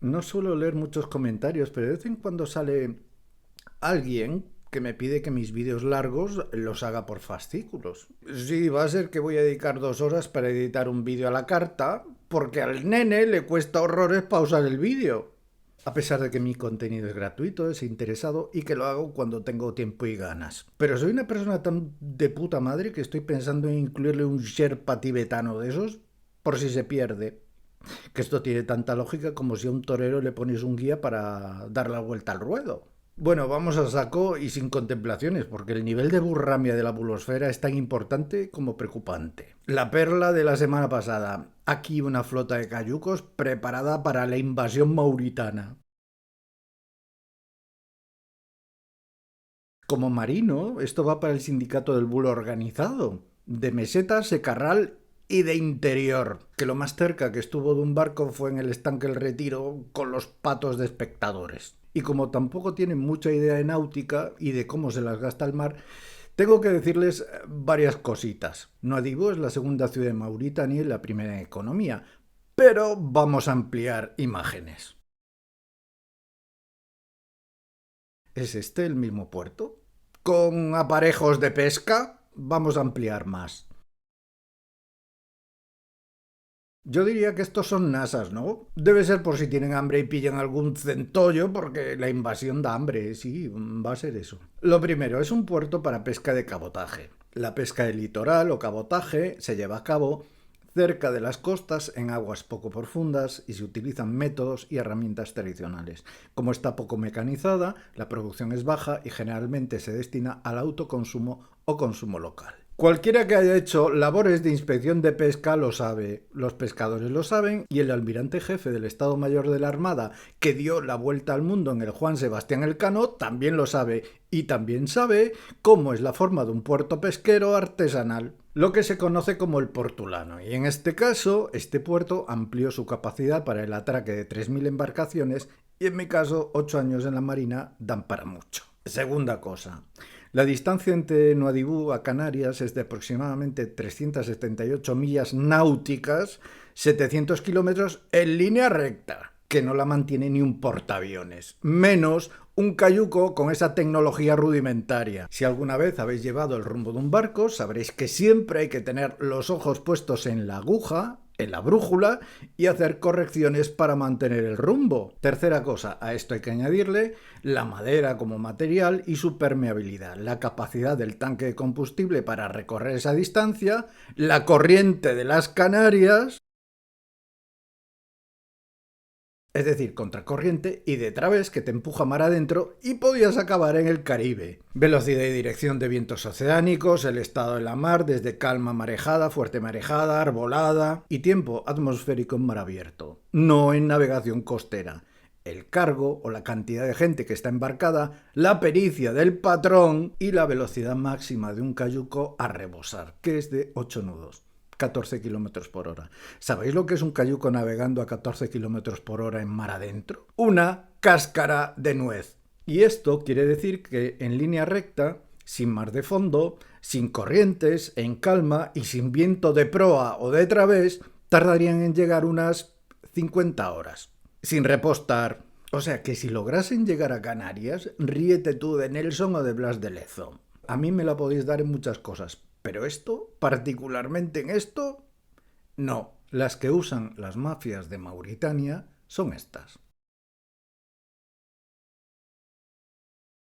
No suelo leer muchos comentarios, pero de vez en cuando sale alguien que me pide que mis vídeos largos los haga por fascículos. Sí, va a ser que voy a dedicar 2 horas para editar un vídeo a la carta, porque al nene le cuesta horrores pausar el vídeo. A pesar de que mi contenido es gratuito, es interesado y que lo hago cuando tengo tiempo y ganas. Pero soy una persona tan de puta madre que estoy pensando en incluirle un Sherpa tibetano de esos por si se pierde. Que esto tiene tanta lógica como si a un torero le pones un guía para dar la vuelta al ruedo. Bueno, vamos a saco y sin contemplaciones, porque el nivel de burramia de la bulosfera es tan importante como preocupante. La perla de la semana pasada. Aquí una flota de cayucos preparada para la invasión mauritana. Como marino, esto va para el sindicato del bulo organizado, de meseta, secarral y de interior, que lo más cerca que estuvo de un barco fue en el estanque El Retiro con los patos de espectadores. Y como tampoco tienen mucha idea de náutica y de cómo se las gasta el mar, tengo que decirles varias cositas. Nuadhibou es la segunda ciudad de Mauritania y la primera en economía, pero vamos a ampliar imágenes. ¿Es este el mismo puerto? ¿Con aparejos de pesca? Vamos a ampliar más. Yo diría que estos son nasas, ¿no? Debe ser por si tienen hambre y pillan algún centollo, porque la invasión da hambre, sí, va a ser eso. Lo primero, es un puerto para pesca de cabotaje. La pesca de litoral o cabotaje se lleva a cabo cerca de las costas en aguas poco profundas y se utilizan métodos y herramientas tradicionales. Como está poco mecanizada, la producción es baja y generalmente se destina al autoconsumo o consumo local. Cualquiera que haya hecho labores de inspección de pesca lo sabe, los pescadores lo saben y el almirante jefe del Estado Mayor de la Armada, que dio la vuelta al mundo en el Juan Sebastián Elcano, también lo sabe y también sabe cómo es la forma de un puerto pesquero artesanal, lo que se conoce como el portulano. Y en este caso, este puerto amplió su capacidad para el atraque de 3.000 embarcaciones y en mi caso 8 años en la Marina dan para mucho. Segunda cosa. La distancia entre Nuadhibou a Canarias es de aproximadamente 378 millas náuticas, 700 kilómetros en línea recta, que no la mantiene ni un portaaviones, menos un cayuco con esa tecnología rudimentaria. Si alguna vez habéis llevado el rumbo de un barco, sabréis que siempre hay que tener los ojos puestos en la aguja, en la brújula y hacer correcciones para mantener el rumbo. Tercera cosa, a esto hay que añadirle la madera como material y su permeabilidad, la capacidad del tanque de combustible para recorrer esa distancia, la corriente de las Canarias, es decir, contracorriente y de través que te empuja mar adentro y podías acabar en el Caribe. Velocidad y dirección de vientos oceánicos, el estado de la mar desde calma marejada, fuerte marejada, arbolada y tiempo atmosférico en mar abierto, no en navegación costera. El cargo o la cantidad de gente que está embarcada, la pericia del patrón y la velocidad máxima de un cayuco a rebosar, que es de 8 nudos. 14 kilómetros por hora. ¿Sabéis lo que es un cayuco navegando a 14 kilómetros por hora en mar adentro? Una cáscara de nuez. Y esto quiere decir que en línea recta, sin mar de fondo, sin corrientes, en calma y sin viento de proa o de través, tardarían en llegar unas 50 horas. Sin repostar. O sea que si lograsen llegar a Canarias, ríete tú de Nelson o de Blas de Lezo. A mí me la podéis dar en muchas cosas, pero esto, particularmente en esto, no. Las que usan las mafias de Mauritania son estas.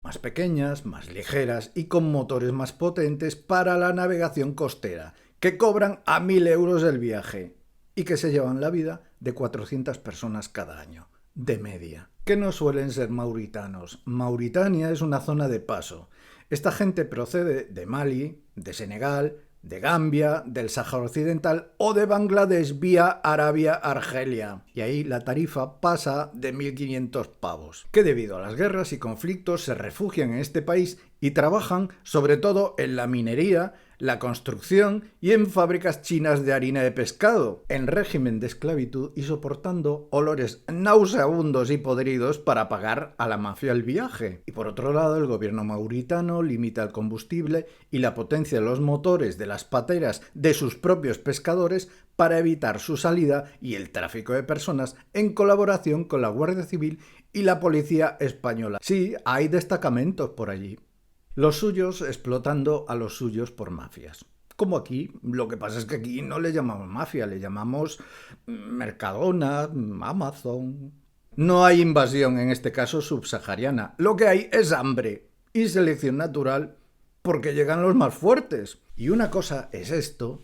Más pequeñas, más ligeras y con motores más potentes para la navegación costera, que cobran a 1.000 euros el viaje y que se llevan la vida de 400 personas cada año, de media, que no suelen ser mauritanos. Mauritania es una zona de paso. Esta gente procede de Mali, de Senegal, de Gambia, del Sáhara Occidental o de Bangladesh vía Arabia-Argelia. Y ahí la tarifa pasa de 1.500 pavos. Que debido a las guerras y conflictos se refugian en este país y trabajan sobre todo en la minería, la construcción y en fábricas chinas de harina de pescado, en régimen de esclavitud y soportando olores nauseabundos y podridos para pagar a la mafia el viaje. Y por otro lado, el gobierno mauritano limita el combustible y la potencia de los motores de las pateras de sus propios pescadores para evitar su salida y el tráfico de personas en colaboración con la Guardia Civil y la policía española. Sí, hay destacamentos por allí. Los suyos explotando a los suyos por mafias. Como aquí, lo que pasa es que aquí no le llamamos mafia, le llamamos Mercadona, Amazon. No hay invasión, en este caso subsahariana. Lo que hay es hambre y selección natural porque llegan los más fuertes. Y una cosa es esto,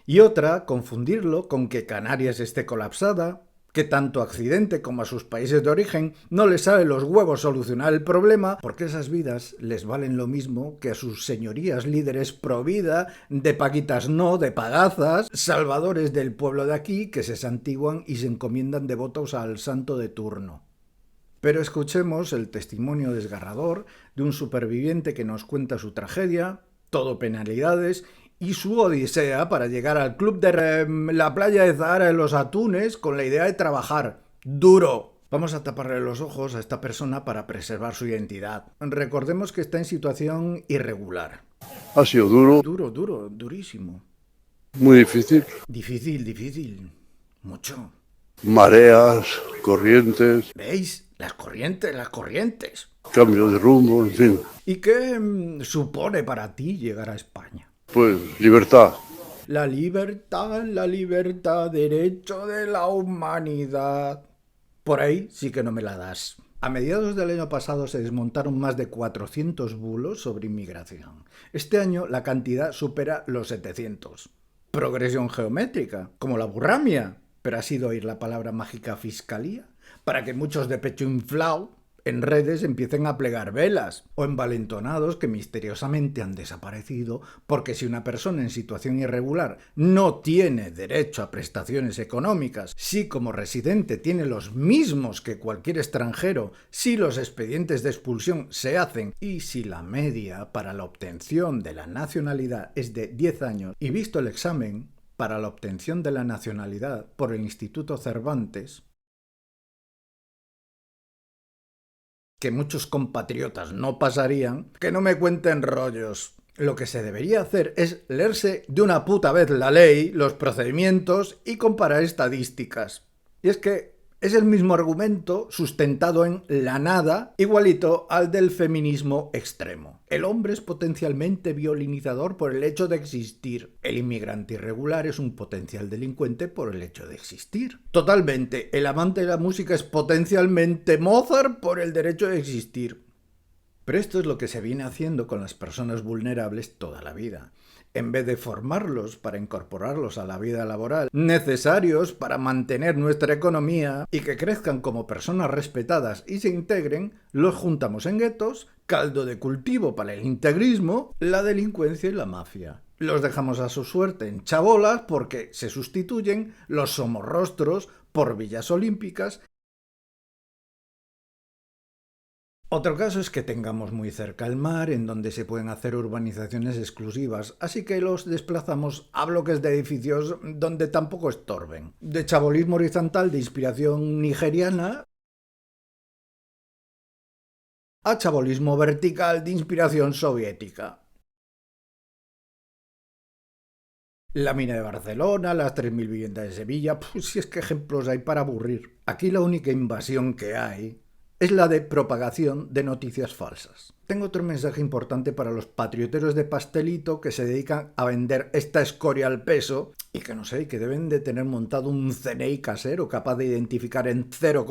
y otra, confundirlo con que Canarias esté colapsada, que tanto a Occidente como a sus países de origen no les sale los huevos solucionar el problema, porque esas vidas les valen lo mismo que a sus señorías líderes pro vida, de paquitas no, de pagazas, salvadores del pueblo de aquí que se santiguan y se encomiendan devotos al santo de turno. Pero escuchemos el testimonio desgarrador de un superviviente que nos cuenta su tragedia, todo penalidades, y su odisea para llegar al club de la playa de Zahara de los Atunes con la idea de trabajar duro. Vamos a taparle los ojos a esta persona para preservar su identidad. Recordemos que está en situación irregular. Ha sido duro. Duro, durísimo. Muy difícil. Difícil. Mucho. Mareas, corrientes. ¿Veis? Las corrientes. Cambio de rumbo, en fin. ¿Y qué supone para ti llegar a España? Pues libertad. La libertad, derecho de la humanidad. Por ahí sí que no me la das. A mediados del año pasado se desmontaron más de 400 bulos sobre inmigración. Este año la cantidad supera los 700. Progresión geométrica, como la burramia. Pero ¿has ido a oír la palabra mágica fiscalía? Para que muchos de pecho inflado en redes empiecen a plegar velas, o envalentonados que misteriosamente han desaparecido, porque si una persona en situación irregular no tiene derecho a prestaciones económicas, si como residente tiene los mismos que cualquier extranjero, si los expedientes de expulsión se hacen y si la media para la obtención de la nacionalidad es de 10 años y visto el examen para la obtención de la nacionalidad por el Instituto Cervantes, que muchos compatriotas no pasarían, que no me cuenten rollos. Lo que se debería hacer es leerse de una puta vez la ley, los procedimientos y comparar estadísticas. Y es que es el mismo argumento sustentado en la nada, igualito al del feminismo extremo. El hombre es potencialmente violinizador por el hecho de existir. El inmigrante irregular es un potencial delincuente por el hecho de existir. Totalmente. El amante de la música es potencialmente Mozart por el derecho de existir. Pero esto es lo que se viene haciendo con las personas vulnerables toda la vida. En vez de formarlos para incorporarlos a la vida laboral, necesarios para mantener nuestra economía y que crezcan como personas respetadas y se integren, los juntamos en guetos, caldo de cultivo para el integrismo, la delincuencia y la mafia. Los dejamos a su suerte en chabolas porque se sustituyen los somorrostros por villas olímpicas. Otro caso es que tengamos muy cerca el mar, en donde se pueden hacer urbanizaciones exclusivas, así que los desplazamos a bloques de edificios donde tampoco estorben. De chabolismo horizontal de inspiración nigeriana a chabolismo vertical de inspiración soviética. La mina de Barcelona, las 3.000 viviendas de Sevilla, pues si es que ejemplos hay para aburrir. Aquí la única invasión que hay es la de propagación de noticias falsas. Tengo otro mensaje importante para los patrioteros de pastelito que se dedican a vender esta escoria al peso y que no sé, que deben de tener montado un CNI casero capaz de identificar en 0,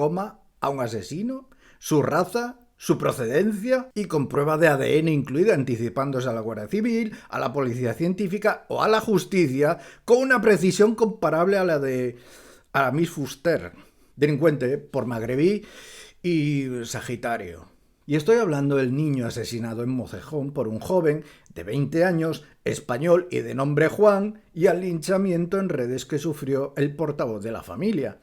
a un asesino, su raza, su procedencia y con prueba de ADN incluida, anticipándose a la Guardia Civil, a la Policía Científica o a la Justicia con una precisión comparable a la Miss Fuster, delincuente por magrebí y Sagitario. Y estoy hablando del niño asesinado en Mocejón por un joven de 20 años, español y de nombre Juan, y al linchamiento en redes que sufrió el portavoz de la familia,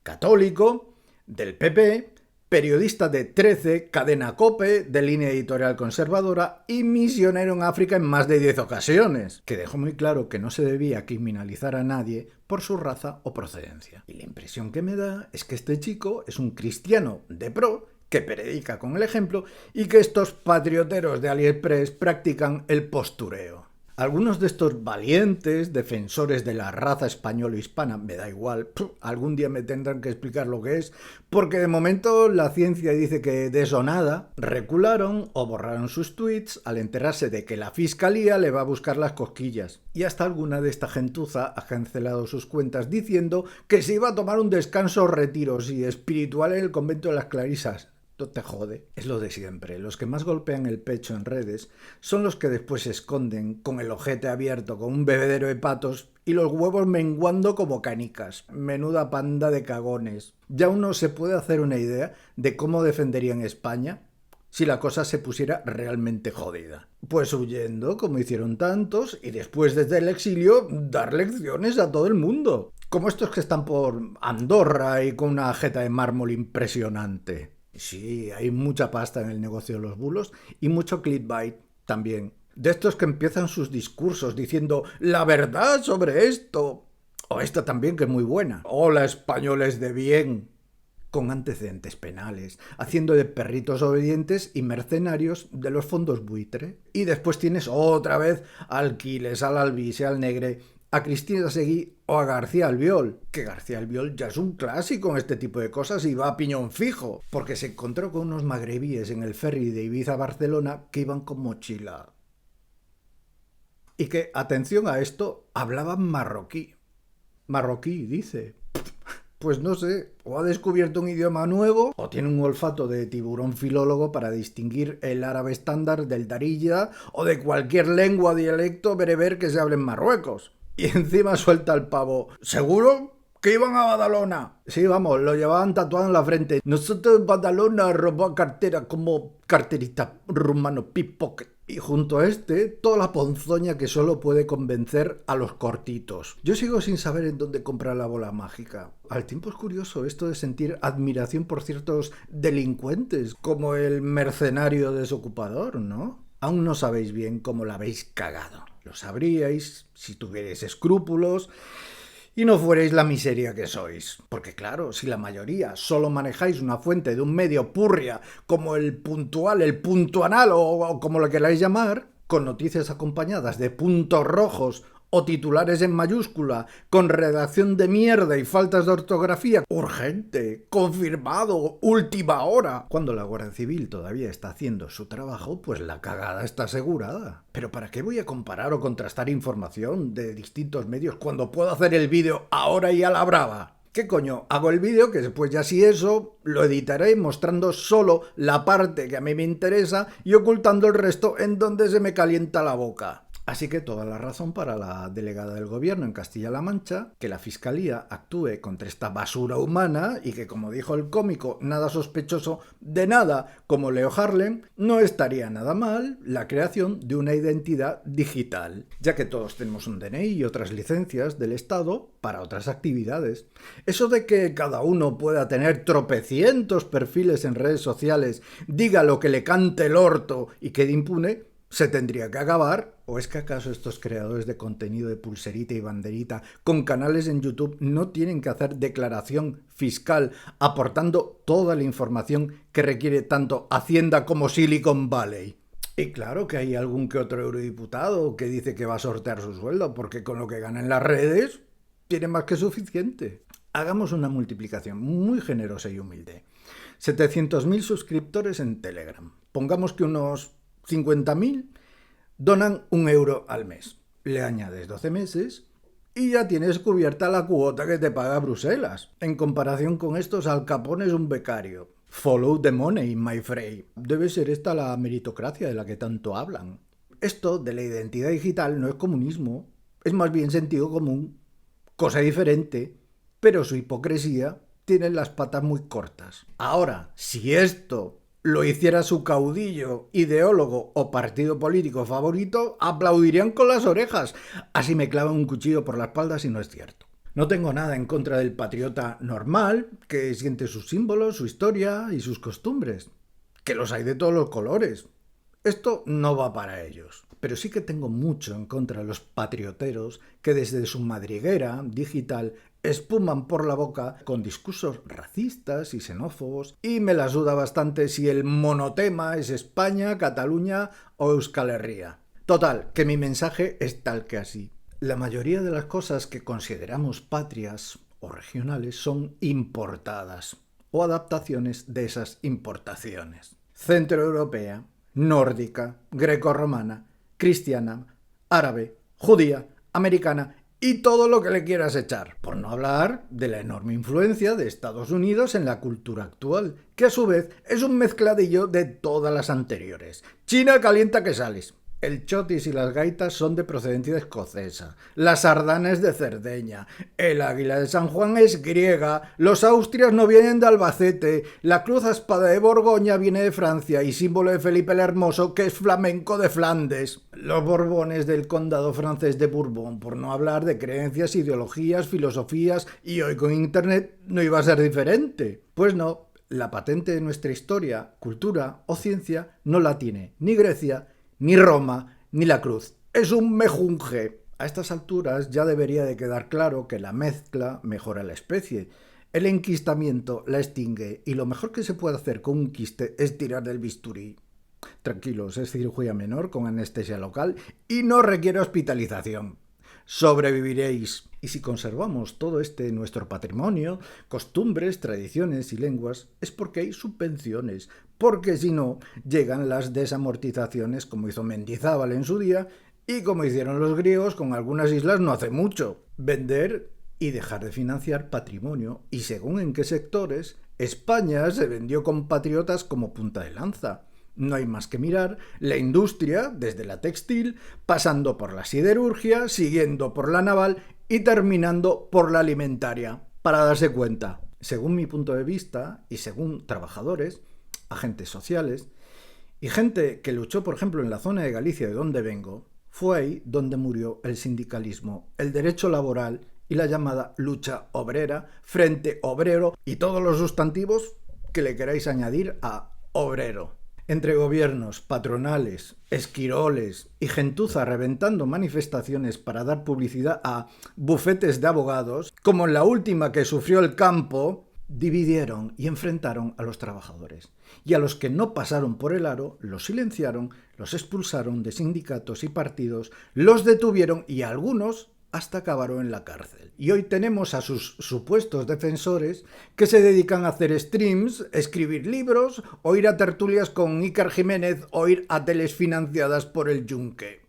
católico, del PP, periodista de 13, cadena COPE, de línea editorial conservadora y misionero en África en más de 10 ocasiones, que dejó muy claro que no se debía criminalizar a nadie por su raza o procedencia. Y la impresión que me da es que este chico es un cristiano de pro que predica con el ejemplo y que estos patrioteros de AliExpress practican el postureo. Algunos de estos valientes defensores de la raza española-hispana, me da igual, algún día me tendrán que explicar lo que es, porque de momento la ciencia dice que de eso nada, recularon o borraron sus tweets al enterarse de que la fiscalía le va a buscar las cosquillas. Y hasta alguna de esta gentuza ha cancelado sus cuentas diciendo que se iba a tomar un descanso retiro espiritual en el convento de las Clarisas. No te jode. Es lo de siempre. Los que más golpean el pecho en redes son los que después se esconden con el ojete abierto, con un bebedero de patos y los huevos menguando como canicas. Menuda panda de cagones. Ya uno se puede hacer una idea de cómo defenderían España si la cosa se pusiera realmente jodida. Pues huyendo, como hicieron tantos, y después desde el exilio dar lecciones a todo el mundo. Como estos que están por Andorra y con una jeta de mármol impresionante. Sí, hay mucha pasta en el negocio de los bulos y mucho clickbait también. De estos que empiezan sus discursos diciendo la verdad sobre esto. O esta también que es muy buena. Hola españoles de bien. Con antecedentes penales, haciendo de perritos obedientes y mercenarios de los fondos buitre. Y después tienes otra vez al Quiles, al Albise, al Negre, a Cristina Seguí o a García Albiol, que García Albiol ya es un clásico en este tipo de cosas y va a piñón fijo, porque se encontró con unos magrebíes en el ferry de Ibiza a Barcelona que iban con mochila. Y que, atención a esto, hablaban marroquí. Marroquí, dice. Pues no sé, o ha descubierto un idioma nuevo, o tiene un olfato de tiburón filólogo para distinguir el árabe estándar del darilla o de cualquier lengua o dialecto bereber que se hable en Marruecos. Y encima suelta el pavo. ¿Seguro que iban a Badalona? Sí, vamos, lo llevaban tatuado en la frente. Nosotros en Badalona robamos cartera como carterista rumano pickpocket. Y junto a toda la ponzoña que solo puede convencer a los cortitos. Yo sigo sin saber en dónde comprar la bola mágica. Al tiempo es curioso esto de sentir admiración por ciertos delincuentes, como el mercenario desocupador, ¿no? Aún no sabéis bien cómo la habéis cagado. Lo sabríais si tuvierais escrúpulos y no fuerais la miseria que sois. Porque claro, si la mayoría solo manejáis una fuente de un medio purria como el Puntual, el Puntuanal o como lo queráis llamar, con noticias acompañadas de puntos rojos o titulares en mayúscula, con redacción de mierda y faltas de ortografía, urgente, confirmado, última hora. Cuando la Guardia Civil todavía está haciendo su trabajo, pues la cagada está asegurada. Pero ¿para qué voy a comparar o contrastar información de distintos medios cuando puedo hacer el vídeo ahora y a la brava? ¿Qué coño? Hago el vídeo que después ya si eso lo editaré mostrando solo la parte que a mí me interesa y ocultando el resto en donde se me calienta la boca. Así que toda la razón para la delegada del gobierno en Castilla-La Mancha, que la fiscalía actúe contra esta basura humana y que, como dijo el cómico, nada sospechoso de nada como Leo Harlem, no estaría nada mal la creación de una identidad digital, ya que todos tenemos un DNI y otras licencias del Estado para otras actividades. Eso de que cada uno pueda tener tropecientos perfiles en redes sociales, diga lo que le cante el orto y quede impune, se tendría que acabar. ¿O es que acaso estos creadores de contenido de pulserita y banderita con canales en YouTube no tienen que hacer declaración fiscal aportando toda la información que requiere tanto Hacienda como Silicon Valley? Y claro que hay algún que otro eurodiputado que dice que va a sortear su sueldo porque con lo que gana en las redes tiene más que suficiente. Hagamos una multiplicación muy generosa y humilde. 700.000 suscriptores en Telegram. Pongamos que unos 50.000 donan 1 euro al mes. Le añades 12 meses y ya tienes cubierta la cuota que te paga Bruselas. En comparación con estos, Al Capone es un becario. Follow the money, my friend. Debe ser esta la meritocracia de la que tanto hablan. Esto de la identidad digital no es comunismo, es más bien sentido común. Cosa diferente, pero su hipocresía tiene las patas muy cortas. Ahora, si esto lo hiciera su caudillo, ideólogo o partido político favorito, aplaudirían con las orejas. Así me clavan un cuchillo por la espalda si no es cierto. No tengo nada en contra del patriota normal, que siente sus símbolos, su historia y sus costumbres, que los hay de todos los colores. Esto no va para ellos. Pero sí que tengo mucho en contra de los patrioteros que desde su madriguera digital espuman por la boca con discursos racistas y xenófobos, y me la suda bastante si el monotema es España, Cataluña o Euskal Herria. Total, que mi mensaje es tal que así. La mayoría de las cosas que consideramos patrias o regionales son importadas o adaptaciones de esas importaciones. Centroeuropea, nórdica, grecorromana, cristiana, árabe, judía, americana y todo lo que le quieras echar. Por no hablar de la enorme influencia de Estados Unidos en la cultura actual, que a su vez es un mezcladillo de todas las anteriores. China calienta que sales. El chotis y las gaitas son de procedencia escocesa, la sardana es de Cerdeña, el águila de San Juan es griega, los austrias no vienen de Albacete, la cruz a espada de Borgoña viene de Francia y símbolo de Felipe el Hermoso, que es flamenco de Flandes. Los borbones del condado francés de Bourbon, por no hablar de creencias, ideologías, filosofías, y hoy con internet no iba a ser diferente. Pues no, la patente de nuestra historia, cultura o ciencia no la tiene ni Grecia, ni Roma, ni la cruz. Es un mejunje. A estas alturas ya debería de quedar claro que la mezcla mejora la especie. El enquistamiento la extingue y lo mejor que se puede hacer con un quiste es tirar del bisturí. Tranquilos, es cirugía menor con anestesia local y no requiere hospitalización. Sobreviviréis. Y si conservamos todo nuestro patrimonio, costumbres, tradiciones y lenguas, es porque hay subvenciones, porque si no, llegan las desamortizaciones como hizo Mendizábal en su día y como hicieron los griegos con algunas islas no hace mucho. Vender y dejar de financiar patrimonio, y según en qué sectores, España se vendió con patriotas como punta de lanza. No hay más que mirar la industria, desde la textil, pasando por la siderurgia, siguiendo por la naval y terminando por la alimentaria, para darse cuenta. Según mi punto de vista, y según trabajadores, agentes sociales, y gente que luchó, por ejemplo, en la zona de Galicia, de donde vengo, fue ahí donde murió el sindicalismo, el derecho laboral y la llamada lucha obrera, frente obrero y todos los sustantivos que le queráis añadir a obrero. Entre gobiernos, patronales, esquiroles y gentuza reventando manifestaciones para dar publicidad a bufetes de abogados, como en la última que sufrió el campo, dividieron y enfrentaron a los trabajadores. Y a los que no pasaron por el aro, los silenciaron, los expulsaron de sindicatos y partidos, los detuvieron y algunos hasta acabaron en la cárcel. Y hoy tenemos a sus supuestos defensores que se dedican a hacer streams, escribir libros o ir a tertulias con Ícar Jiménez o ir a teles financiadas por el Yunque.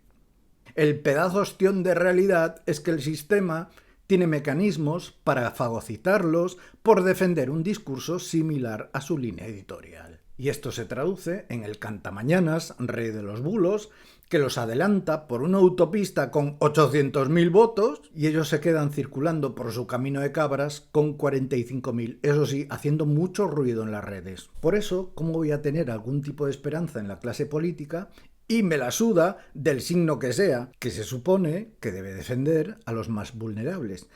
El pedazo ostión de realidad es que el sistema tiene mecanismos para fagocitarlos por defender un discurso similar a su línea editorial. Y esto se traduce en el cantamañanas, rey de los bulos, que los adelanta por una autopista con 800.000 votos y ellos se quedan circulando por su camino de cabras con 45.000, eso sí, haciendo mucho ruido en las redes. Por eso, ¿cómo voy a tener algún tipo de esperanza en la clase política? Y me la suda del signo que sea, que se supone que debe defender a los más vulnerables.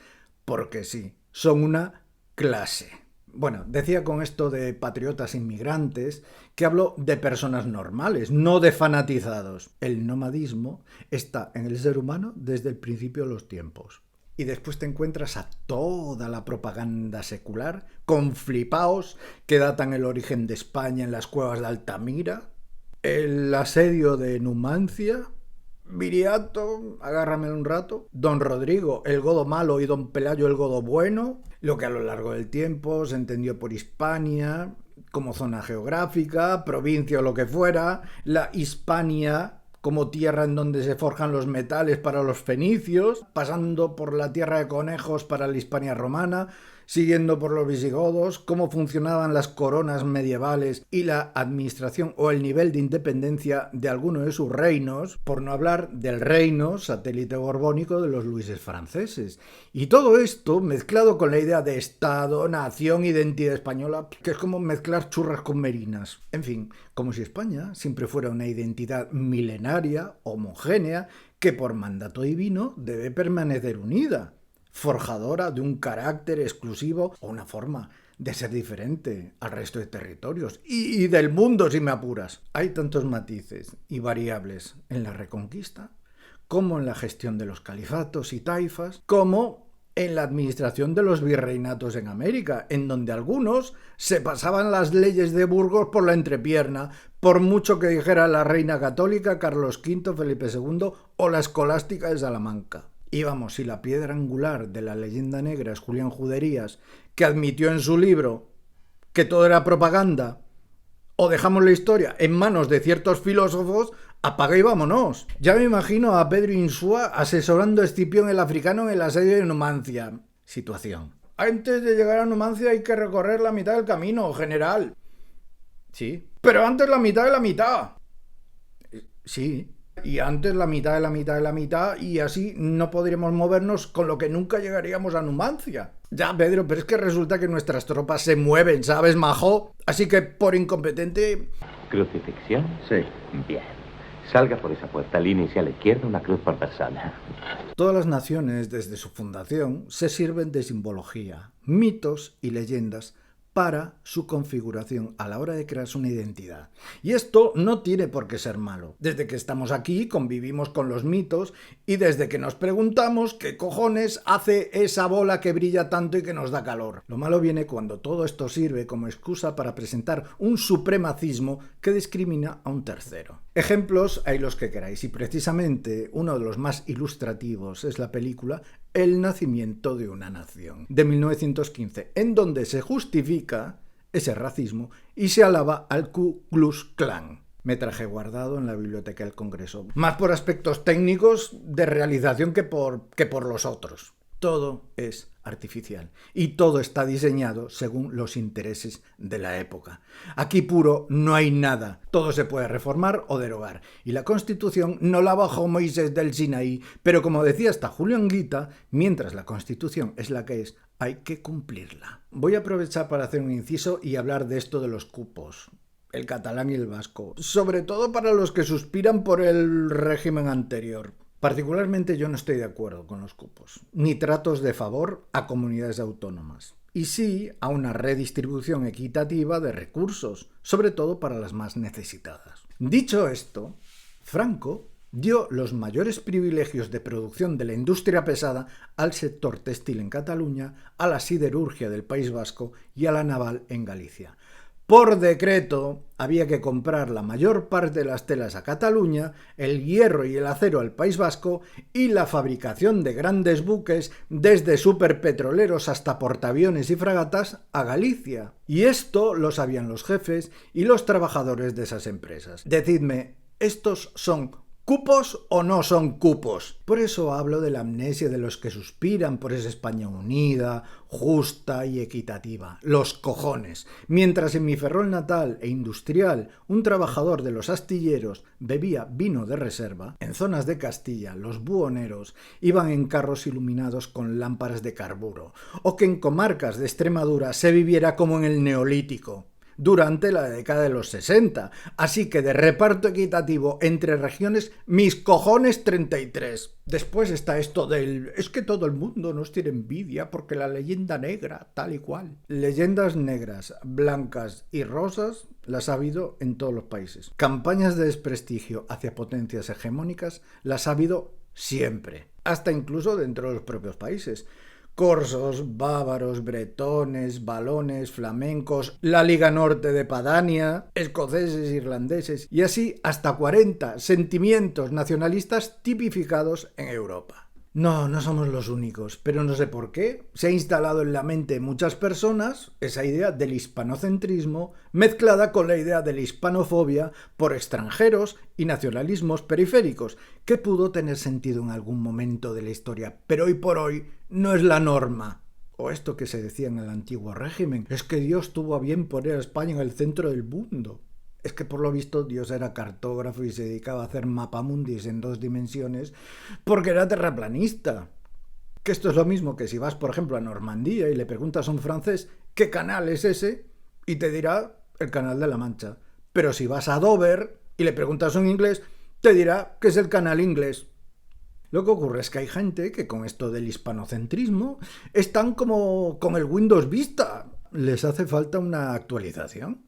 Porque sí, son una clase. Bueno, decía con esto de patriotas inmigrantes que hablo de personas normales, no de fanatizados. El nomadismo está en el ser humano desde el principio de los tiempos. Y después te encuentras a toda la propaganda secular con flipaos que datan el origen de España en las cuevas de Altamira, el asedio de Numancia, Viriato, agárrame un rato, Don Rodrigo, el godo malo, y Don Pelayo, el godo bueno, lo que a lo largo del tiempo se entendió por Hispania, como zona geográfica, provincia o lo que fuera, la Hispania como tierra en donde se forjan los metales para los fenicios, pasando por la tierra de conejos para la Hispania romana, siguiendo por los visigodos, cómo funcionaban las coronas medievales y la administración o el nivel de independencia de alguno de sus reinos, por no hablar del reino satélite borbónico de los Luises franceses. Y todo esto mezclado con la idea de Estado, nación, identidad española, que es como mezclar churras con merinas. En fin, como si España siempre fuera una identidad milenaria, homogénea, que por mandato divino debe permanecer unida. forjadora de un carácter exclusivo o una forma de ser diferente al resto de territorios y del mundo, si me apuras. Hay tantos matices y variables en la Reconquista, como en la gestión de los califatos y taifas, como en la administración de los virreinatos en América, en donde algunos se pasaban las leyes de Burgos por la entrepierna, por mucho que dijera la reina católica, Carlos V, Felipe II o la escolástica de Salamanca. Y vamos, si la piedra angular de la leyenda negra es Julián Juderías, que admitió en su libro que todo era propaganda, o dejamos la historia en manos de ciertos filósofos, apaga y vámonos. Ya me imagino a Pedro Insúa asesorando a Escipión el africano en el asedio de Numancia. Situación: antes de llegar a Numancia hay que recorrer la mitad del camino, general. Sí. Pero antes la mitad de la mitad. Sí. Y antes la mitad de la mitad de la mitad, y así no podríamos movernos, con lo que nunca llegaríamos a Numancia. Ya, Pedro, pero es que resulta que nuestras tropas se mueven, ¿sabes, majo? Así que por incompetente... ¿Crucifixión? Sí. Bien. Salga por esa puerta, línea hacia la izquierda, una cruz por persona. Todas las naciones, desde su fundación, se sirven de simbología, mitos y leyendas para su configuración a la hora de crearse una identidad. Y esto no tiene por qué ser malo. Desde que estamos aquí convivimos con los mitos y desde que nos preguntamos qué cojones hace esa bola que brilla tanto y que nos da calor. Lo malo viene cuando todo esto sirve como excusa para presentar un supremacismo que discrimina a un tercero. Ejemplos hay los que queráis, y precisamente uno de los más ilustrativos es la película El nacimiento de una nación, de 1915, en donde se justifica ese racismo y se alaba al Ku Klux Klan. Me traje guardado en la biblioteca del Congreso, más por aspectos técnicos de realización que por los otros. Todo es artificial y todo está diseñado según los intereses de la época. Aquí puro no hay nada, todo se puede reformar o derogar, y la Constitución no la bajó Moisés del Sinaí, pero como decía hasta Julio Anguita, mientras la Constitución es la que es, hay que cumplirla. Voy a aprovechar para hacer un inciso y hablar de esto de los cupos, el catalán y el vasco, sobre todo para los que suspiran por el régimen anterior. Particularmente yo no estoy de acuerdo con los cupos, ni tratos de favor a comunidades autónomas, y sí a una redistribución equitativa de recursos, sobre todo para las más necesitadas. Dicho esto, Franco dio los mayores privilegios de producción de la industria pesada al sector textil en Cataluña, a la siderurgia del País Vasco y a la naval en Galicia. Por decreto, había que comprar la mayor parte de las telas a Cataluña, el hierro y el acero al País Vasco y la fabricación de grandes buques, desde superpetroleros hasta portaaviones y fragatas, a Galicia. Y esto lo sabían los jefes y los trabajadores de esas empresas. Decidme, ¿estos son cupos o no son cupos? Por eso hablo de la amnesia de los que suspiran por esa España unida, justa y equitativa. Los cojones. Mientras en mi Ferrol natal e industrial un trabajador de los astilleros bebía vino de reserva, en zonas de Castilla los buhoneros iban en carros iluminados con lámparas de carburo, o que en comarcas de Extremadura se viviera como en el Neolítico, durante la década de los 60, así que de reparto equitativo entre regiones, mis cojones 33. Después está esto del, es que todo el mundo nos tiene envidia porque la leyenda negra, tal y cual. Leyendas negras, blancas y rosas las ha habido en todos los países. Campañas de desprestigio hacia potencias hegemónicas las ha habido siempre, hasta incluso dentro de los propios países. Corsos, bávaros, bretones, valones, flamencos, la Liga Norte de Padania, escoceses, irlandeses y así hasta 40 sentimientos nacionalistas tipificados en Europa. No somos los únicos, pero no sé por qué se ha instalado en la mente de muchas personas esa idea del hispanocentrismo mezclada con la idea de la hispanofobia por extranjeros y nacionalismos periféricos, que pudo tener sentido en algún momento de la historia, pero hoy por hoy no es la norma. O esto que se decía en el antiguo régimen, es que Dios tuvo a bien poner a España en el centro del mundo. Es que por lo visto Dios era cartógrafo y se dedicaba a hacer mapamundis en 2 dimensiones porque era terraplanista. Que esto es lo mismo que si vas, por ejemplo, a Normandía y le preguntas a un francés ¿qué canal es ese? Y te dirá el Canal de la Mancha. Pero si vas a Dover y le preguntas a un inglés, te dirá que es el canal inglés. Lo que ocurre es que hay gente que con esto del hispanocentrismo están como con el Windows Vista. Les hace falta una actualización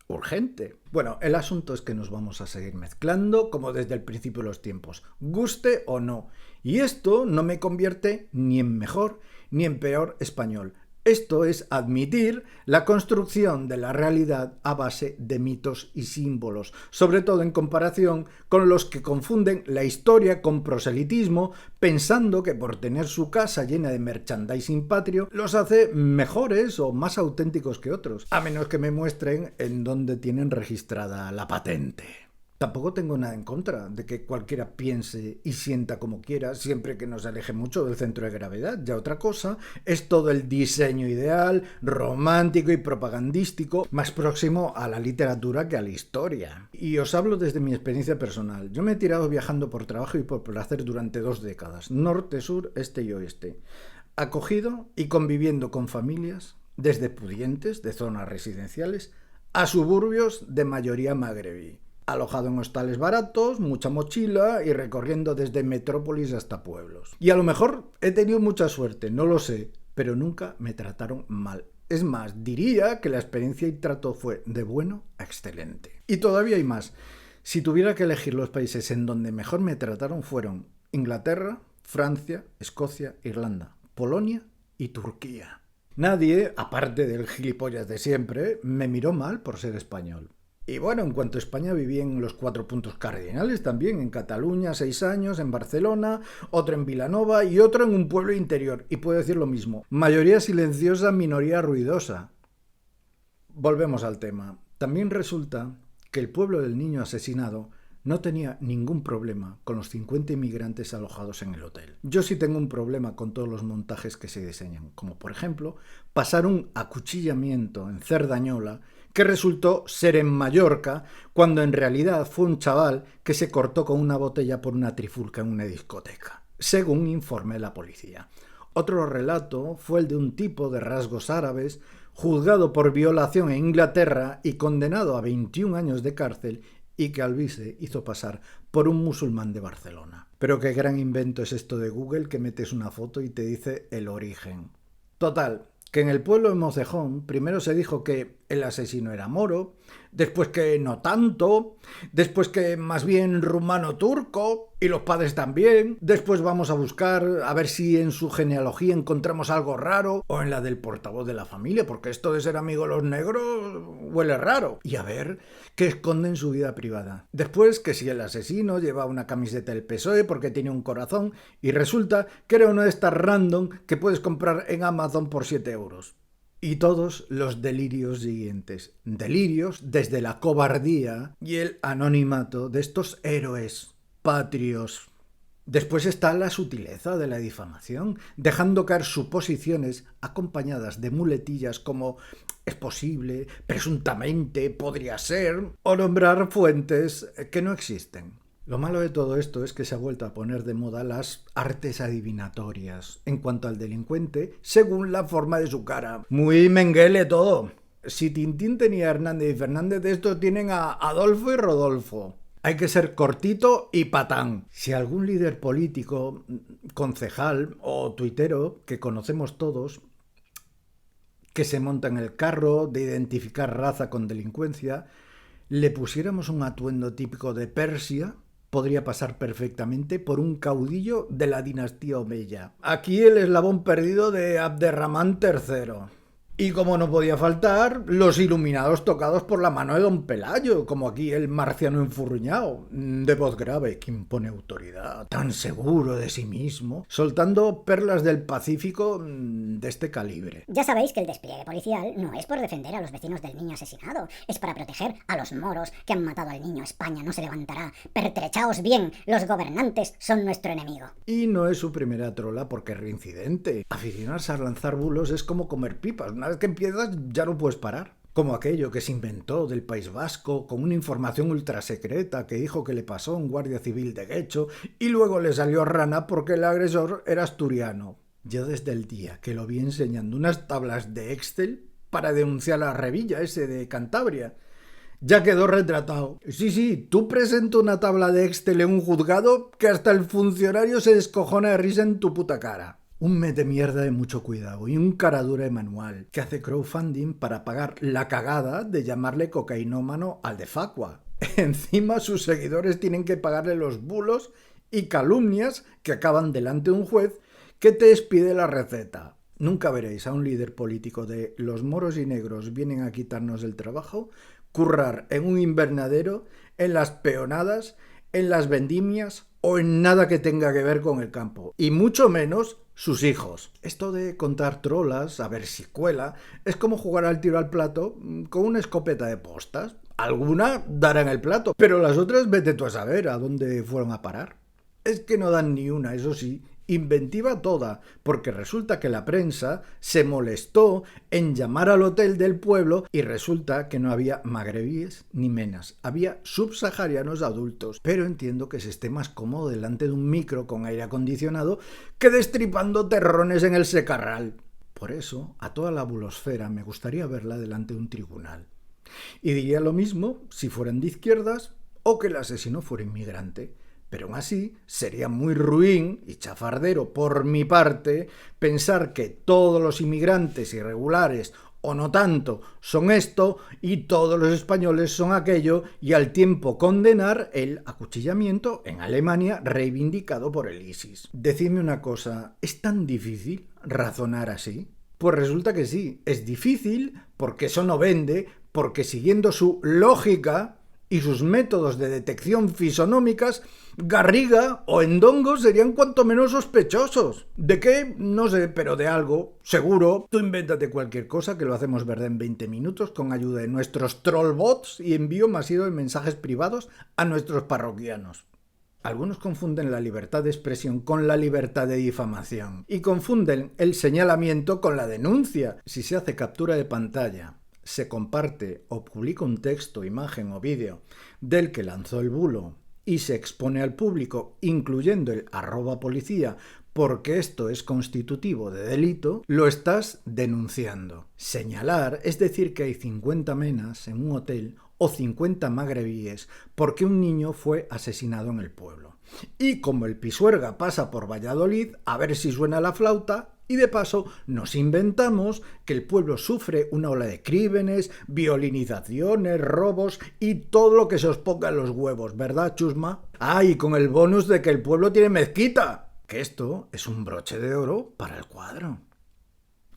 urgente. Bueno, el asunto es que nos vamos a seguir mezclando como desde el principio de los tiempos, guste o no. Y esto no me convierte ni en mejor ni en peor español. Esto es admitir la construcción de la realidad a base de mitos y símbolos, sobre todo en comparación con los que confunden la historia con proselitismo, pensando que por tener su casa llena de merchandising patrio los hace mejores o más auténticos que otros, a menos que me muestren en dónde tienen registrada la patente. Tampoco tengo nada en contra de que cualquiera piense y sienta como quiera, siempre que no se aleje mucho del centro de gravedad. Ya otra cosa es todo el diseño ideal, romántico y propagandístico, más próximo a la literatura que a la historia. Y os hablo desde mi experiencia personal. Yo me he tirado viajando por trabajo y por placer durante 2 décadas, norte, sur, este y oeste, acogido y conviviendo con familias, desde pudientes de zonas residenciales a suburbios de mayoría magrebí. Alojado en hostales baratos, mucha mochila y recorriendo desde metrópolis hasta pueblos. Y a lo mejor he tenido mucha suerte, no lo sé, pero nunca me trataron mal. Es más, diría que la experiencia y trato fue de bueno a excelente. Y todavía hay más. Si tuviera que elegir los países en donde mejor me trataron fueron Inglaterra, Francia, Escocia, Irlanda, Polonia y Turquía. Nadie, aparte del gilipollas de siempre, me miró mal por ser español. Y bueno, en cuanto a España, viví en los 4 puntos cardinales también, en Cataluña 6 años, en Barcelona, otro en Vilanova y otro en un pueblo interior. Y puedo decir lo mismo, mayoría silenciosa, minoría ruidosa. Volvemos al tema. También resulta que el pueblo del niño asesinado no tenía ningún problema con los 50 inmigrantes alojados en el hotel. Yo sí tengo un problema con todos los montajes que se diseñan, como por ejemplo pasar un acuchillamiento en Cerdañola que resultó ser en Mallorca, cuando en realidad fue un chaval que se cortó con una botella por una trifulca en una discoteca, según informe la policía. Otro relato fue el de un tipo de rasgos árabes, juzgado por violación en Inglaterra y condenado a 21 años de cárcel, y que Alvise hizo pasar por un musulmán de Barcelona. Pero qué gran invento es esto de Google, que metes una foto y te dice el origen. Total, que en el pueblo de Mocejón primero se dijo que el asesino era moro, después que no tanto, después que más bien rumano-turco, y los padres también. Después vamos a buscar a ver si en su genealogía encontramos algo raro, o en la del portavoz de la familia, porque esto de ser amigo de los negros huele raro. Y a ver qué esconde en su vida privada. Después que si el asesino lleva una camiseta del PSOE porque tiene un corazón, y resulta que era una de estas random que puedes comprar en Amazon por 7 euros. Y todos los delirios siguientes. Delirios desde la cobardía y el anonimato de estos héroes patrios. Después está la sutileza de la difamación, dejando caer suposiciones acompañadas de muletillas como es posible, presuntamente, podría ser, o nombrar fuentes que no existen. Lo malo de todo esto es que se ha vuelto a poner de moda las artes adivinatorias en cuanto al delincuente, según la forma de su cara. Muy Mengele todo. Si Tintín tenía a Hernández y Fernández, de estos tienen a Adolfo y Rodolfo. Hay que ser cortito y patán. Si algún líder político, concejal o tuitero, que conocemos todos, que se monta en el carro de identificar raza con delincuencia, le pusiéramos un atuendo típico de Persia, podría pasar perfectamente por un caudillo de la dinastía Omeya. Aquí el eslabón perdido de Abderramán III. Y como no podía faltar, los iluminados tocados por la mano de don Pelayo, como aquí el marciano enfurruñado, de voz grave que impone autoridad, tan seguro de sí mismo, soltando perlas del Pacífico de este calibre. Ya sabéis que el despliegue policial no es por defender a los vecinos del niño asesinado, es para proteger a los moros que han matado al niño. España no se levantará. Pertrechaos bien, los gobernantes son nuestro enemigo. Y no es su primera trola porque es reincidente. Aficionarse a lanzar bulos es como comer pipas. Una vez que empiezas ya no puedes parar. Como aquello que se inventó del País Vasco con una información ultrasecreta que dijo que le pasó a un guardia civil de Guecho y luego le salió rana porque el agresor era asturiano. Yo desde el día que lo vi enseñando unas tablas de Excel para denunciar a la Revilla ese de Cantabria, Ya quedó retratado. Sí, tú presenta una tabla de Excel en un juzgado que hasta el funcionario se descojona de risa en tu puta cara. Un mete mierda de mucho cuidado y un cara dura de manual que hace crowdfunding para pagar la cagada de llamarle cocainómano al de Facua. Encima sus seguidores tienen que pagarle los bulos y calumnias que acaban delante de un juez que te expide la receta. Nunca veréis a un líder político de los moros y negros vienen a quitarnos el trabajo currar en un invernadero, en las peonadas, en las vendimias o en nada que tenga que ver con el campo. Y mucho menos sus hijos. Esto de contar trolas, a ver si cuela, es como jugar al tiro al plato con una escopeta de postas. Alguna dará en el plato, pero las otras vete tú a saber a dónde fueron a parar. Es que no dan ni una, eso sí, inventiva toda, porque resulta que la prensa se molestó en llamar al hotel del pueblo y resulta que no había magrebíes ni menas, había subsaharianos adultos, pero entiendo que se esté más cómodo delante de un micro con aire acondicionado que destripando terrones en el secarral. Por eso, a toda la bulosfera me gustaría verla delante de un tribunal. Y diría lo mismo si fueran de izquierdas o que el asesino fuera inmigrante. Pero aún así sería muy ruin y chafardero por mi parte pensar que todos los inmigrantes irregulares o no tanto son esto y todos los españoles son aquello y al tiempo condenar el acuchillamiento en Alemania reivindicado por el ISIS. Decidme una cosa, ¿es tan difícil razonar así? Pues resulta que sí, es difícil porque eso no vende, porque siguiendo su lógica y sus métodos de detección fisonómicas, Garriga o Endongo serían cuanto menos sospechosos. ¿De qué? No sé, pero de algo, seguro. Tú invéntate cualquier cosa que lo hacemos verdad en 20 minutos con ayuda de nuestros trollbots y envío masivo de mensajes privados a nuestros parroquianos. Algunos confunden la libertad de expresión con la libertad de difamación y confunden el señalamiento con la denuncia. Si se hace captura de pantalla, se comparte o publica un texto, imagen o vídeo del que lanzó el bulo y se expone al público, incluyendo el @policía, porque esto es constitutivo de delito, lo estás denunciando. Señalar es decir que hay 50 menas en un hotel o 50 magrebíes porque un niño fue asesinado en el pueblo. Y como el Pisuerga pasa por Valladolid, a ver si suena la flauta, y de paso nos inventamos que el pueblo sufre una ola de crímenes, violinizaciones, robos y todo lo que se os ponga en los huevos, ¿verdad, chusma? Ah, y con el bonus de que el pueblo tiene mezquita, que esto es un broche de oro para el cuadro.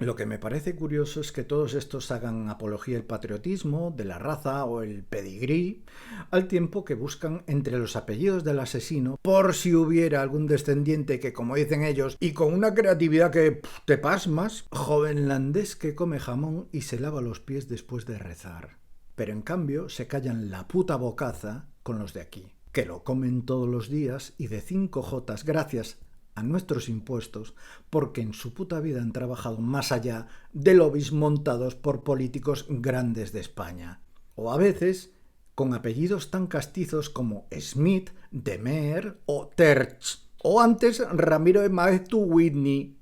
Lo que me parece curioso es que todos estos hagan apología del patriotismo, de la raza o el pedigrí, al tiempo que buscan entre los apellidos del asesino por si hubiera algún descendiente que, como dicen ellos, y con una creatividad que te pasmas, jovenlandés que come jamón y se lava los pies después de rezar. Pero en cambio se callan la puta bocaza con los de aquí, que lo comen todos los días y de 5 jotas gracias a nuestros impuestos, porque en su puta vida han trabajado más allá de lobbies montados por políticos grandes de España. O a veces con apellidos tan castizos como Smith, Demer o Terch. O antes Ramiro de Maeztu Whitney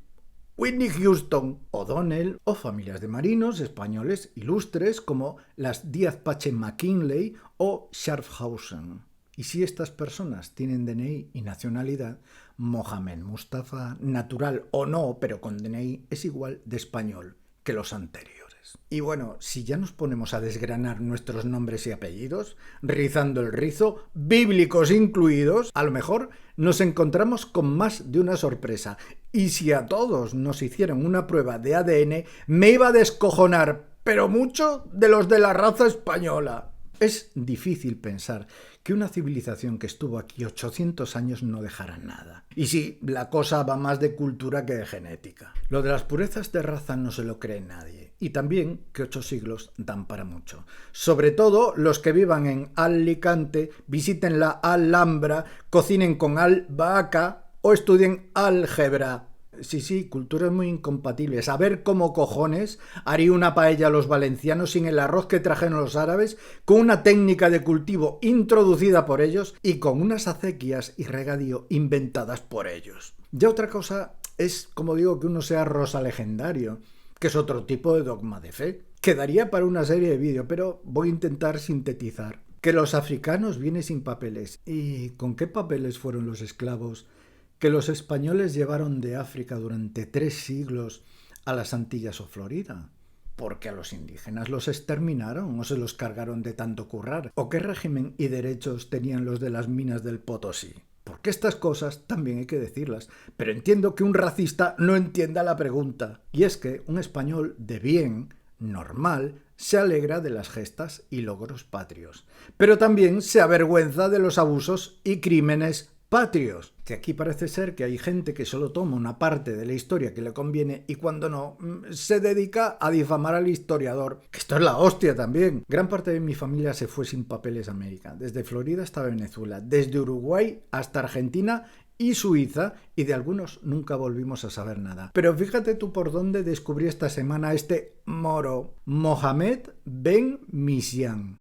Houston, O'Donnell o familias de marinos españoles ilustres como las Díaz Pache McKinley o Schaffhausen. Y si estas personas tienen DNI y nacionalidad, Mohamed Mustafa, natural o no, pero con DNI, es igual de español que los anteriores. Y bueno, si ya nos ponemos a desgranar nuestros nombres y apellidos, rizando el rizo, bíblicos incluidos, a lo mejor nos encontramos con más de una sorpresa. Y si a todos nos hicieran una prueba de ADN, me iba a descojonar, pero mucho, de los de la raza española. Es difícil pensar que una civilización que estuvo aquí 800 años no dejara nada. Y sí, la cosa va más de cultura que de genética. Lo de las purezas de raza no se lo cree nadie. Y también que 8 siglos dan para mucho. Sobre todo los que vivan en Alicante, visiten la Alhambra, cocinen con albahaca o estudien álgebra. Sí, culturas muy incompatibles. A ver cómo cojones haría una paella a los valencianos sin el arroz que trajeron los árabes, con una técnica de cultivo introducida por ellos y con unas acequias y regadío inventadas por ellos. Ya otra cosa es, como digo, que uno sea rosa legendario, que es otro tipo de dogma de fe. Quedaría para una serie de vídeos, pero voy a intentar sintetizar. Que los africanos vienen sin papeles. ¿Y con qué papeles fueron los esclavos que los españoles llevaron de África durante 3 siglos a las Antillas o Florida? ¿Porque a los indígenas los exterminaron o se los cargaron de tanto currar? ¿O qué régimen y derechos tenían los de las minas del Potosí? Porque estas cosas también hay que decirlas, pero entiendo que un racista no entienda la pregunta. Y es que un español de bien, normal, se alegra de las gestas y logros patrios, pero también se avergüenza de los abusos y crímenes patrios, que aquí parece ser que hay gente que solo toma una parte de la historia que le conviene y cuando no, se dedica a difamar al historiador, que esto es la hostia también. Gran parte de mi familia se fue sin papeles a América, desde Florida hasta Venezuela, desde Uruguay hasta Argentina y Suiza, y de algunos nunca volvimos a saber nada. Pero fíjate tú por dónde descubrí esta semana este moro, Mohamed Ben Misian.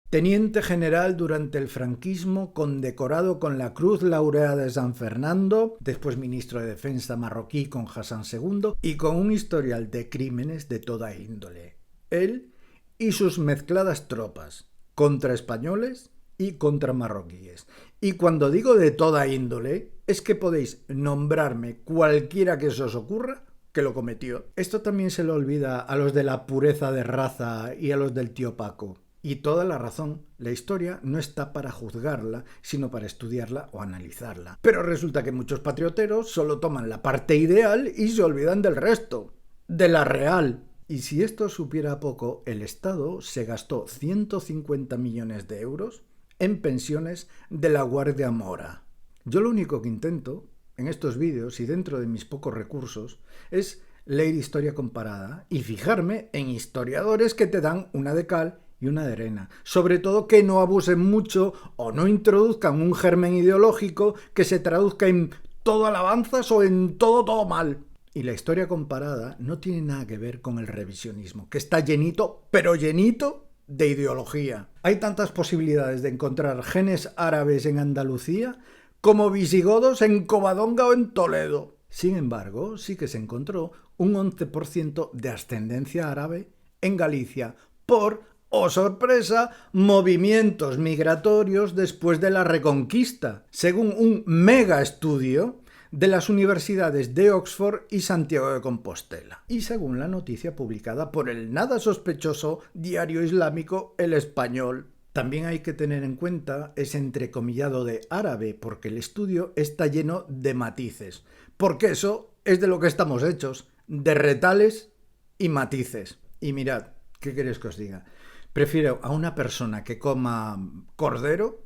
Teniente general durante el franquismo, condecorado con la Cruz Laureada de San Fernando, después ministro de Defensa marroquí con Hassan II y con un historial de crímenes de toda índole. Él y sus mezcladas tropas, contra españoles y contra marroquíes. Y cuando digo de toda índole, es que podéis nombrarme cualquiera que se os ocurra que lo cometió. Esto también se le olvida a los de la pureza de raza y a los del tío Paco. Y toda la razón, la historia no está para juzgarla, sino para estudiarla o analizarla. Pero resulta que muchos patrioteros solo toman la parte ideal y se olvidan del resto, de la real. Y si esto supiera poco, el Estado se gastó 150 millones de euros en pensiones de la Guardia Mora. Yo lo único que intento, en estos vídeos y dentro de mis pocos recursos, es leer historia comparada y fijarme en historiadores que te dan una de cal y una de arena. Sobre todo que no abusen mucho o no introduzcan un germen ideológico que se traduzca en todo alabanzas o en todo mal. Y la historia comparada no tiene nada que ver con el revisionismo, que está llenito, pero llenito de ideología. Hay tantas posibilidades de encontrar genes árabes en Andalucía como visigodos en Covadonga o en Toledo. Sin embargo, sí que se encontró un 11% de ascendencia árabe en Galicia por, ¡oh sorpresa!, movimientos migratorios después de la Reconquista, según un mega estudio de las universidades de Oxford y Santiago de Compostela, y según la noticia publicada por el nada sospechoso diario islámico El Español. También hay que tener en cuenta ese entrecomillado de árabe, porque el estudio está lleno de matices, porque eso es de lo que estamos hechos, de retales y matices. Y mirad, ¿qué queréis que os diga? Prefiero a una persona que coma cordero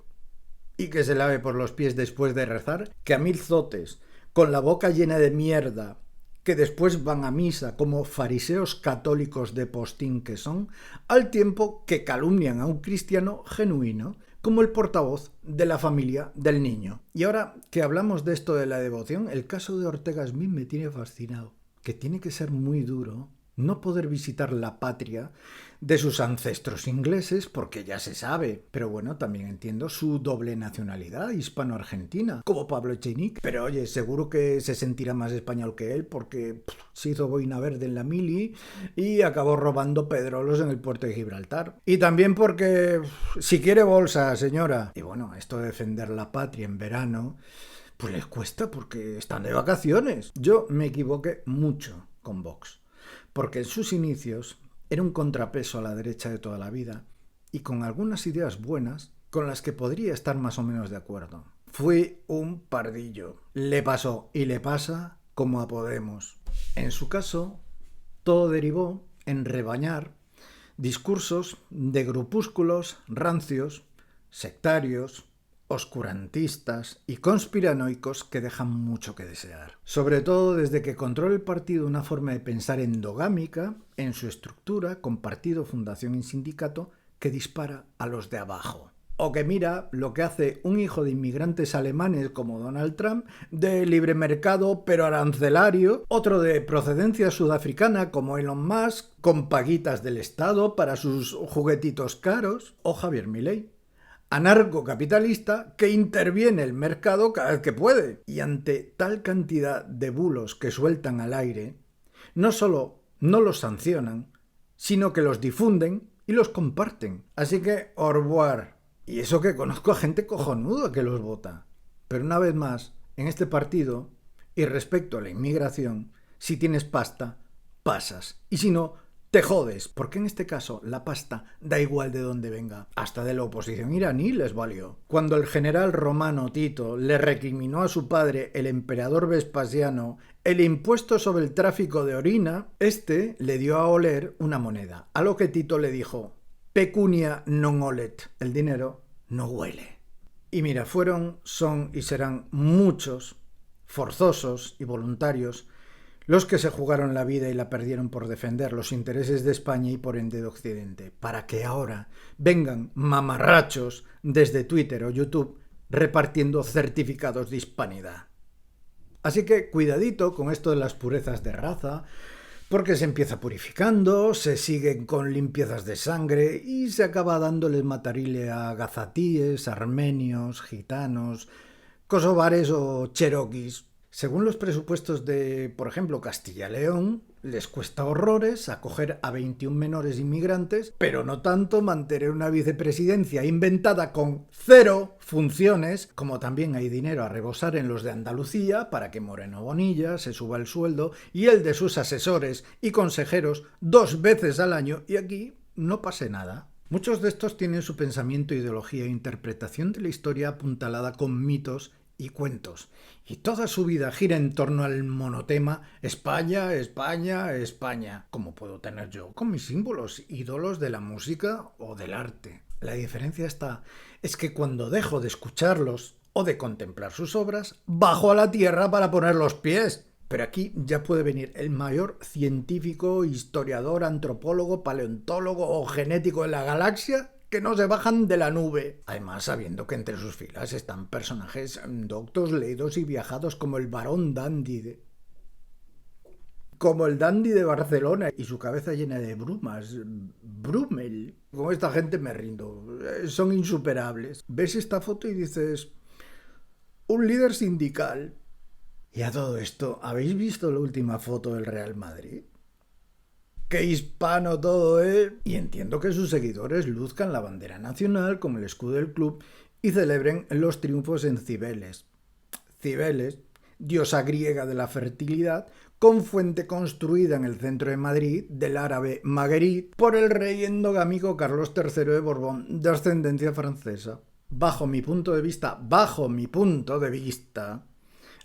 y que se lave por los pies después de rezar, que a 1000 zotes con la boca llena de mierda que después van a misa como fariseos católicos de postín que son, al tiempo que calumnian a un cristiano genuino como el portavoz de la familia del niño. Y ahora que hablamos de esto de la devoción, el caso de Ortega Smith me tiene fascinado, que tiene que ser muy duro no poder visitar la patria de sus ancestros ingleses, porque ya se sabe, pero bueno, también entiendo su doble nacionalidad hispano-argentina, como Pablo Echenique, pero oye, seguro que se sentirá más español que él, porque se hizo boina verde en la mili y acabó robando pedrolos en el puerto de Gibraltar. Y también porque, si quiere bolsa, señora. Y bueno, esto de defender la patria en verano, pues les cuesta porque están de vacaciones. Yo me equivoqué mucho con Vox, porque en sus inicios era un contrapeso a la derecha de toda la vida y con algunas ideas buenas con las que podría estar más o menos de acuerdo. Fui un pardillo. Le pasó y le pasa como a Podemos. En su caso, todo derivó en rebañar discursos de grupúsculos rancios, sectarios, oscurantistas y conspiranoicos que dejan mucho que desear. Sobre todo desde que controla el partido una forma de pensar endogámica en su estructura, con partido, fundación y sindicato, que dispara a los de abajo. O que mira lo que hace un hijo de inmigrantes alemanes como Donald Trump, de libre mercado pero arancelario, otro de procedencia sudafricana como Elon Musk, con paguitas del Estado para sus juguetitos caros, o Javier Milei, anarcocapitalista que interviene el mercado cada vez que puede. Y ante tal cantidad de bulos que sueltan al aire, no solo no los sancionan, sino que los difunden y los comparten. Así que, au revoir. Y eso que conozco a gente cojonuda que los vota. Pero una vez más, en este partido, y respecto a la inmigración, si tienes pasta, pasas. Y si no, te jodes, porque en este caso la pasta da igual de dónde venga. Hasta de la oposición iraní les valió. Cuando el general romano Tito le recriminó a su padre, el emperador Vespasiano, el impuesto sobre el tráfico de orina, este le dio a oler una moneda, a lo que Tito le dijo: pecunia non olet, el dinero no huele. Y mira, fueron, son y serán muchos, forzosos y voluntarios, los que se jugaron la vida y la perdieron por defender los intereses de España y por ende de Occidente, para que ahora vengan mamarrachos desde Twitter o YouTube repartiendo certificados de hispanidad. Así que cuidadito con esto de las purezas de raza, porque se empieza purificando, se siguen con limpiezas de sangre y se acaba dándoles matarile a gazatíes, armenios, gitanos, kosovares o cheroquis. Según los presupuestos de, por ejemplo, Castilla y León, les cuesta horrores acoger a 21 menores inmigrantes, pero no tanto mantener una vicepresidencia inventada con 0 funciones, como también hay dinero a rebosar en los de Andalucía para que Moreno Bonilla se suba el sueldo y el de sus asesores y consejeros 2 veces al año y aquí no pase nada. Muchos de estos tienen su pensamiento, ideología e interpretación de la historia apuntalada con mitos y cuentos, y toda su vida gira en torno al monotema España, España, España, como puedo tener yo con mis símbolos, ídolos de la música o del arte. La diferencia es que cuando dejo de escucharlos o de contemplar sus obras, bajo a la tierra para poner los pies. Pero aquí ya puede venir el mayor científico, historiador, antropólogo, paleontólogo o genético de la galaxia que no se bajan de la nube. Además, sabiendo que entre sus filas están personajes doctos, leídos y viajados como el Barón Dandy como el Dandy de Barcelona y su cabeza llena de brumas. Brumel. Con esta gente me rindo. Son insuperables. Ves esta foto y dices: un líder sindical. Y a todo esto, ¿habéis visto la última foto del Real Madrid? ¡Qué hispano todo, eh! Y entiendo que sus seguidores luzcan la bandera nacional como el escudo del club y celebren los triunfos en Cibeles. Cibeles, diosa griega de la fertilidad, con fuente construida en el centro de Madrid del árabe Marguerite por el rey endogámico Carlos III de Borbón, de ascendencia francesa. Bajo mi punto de vista,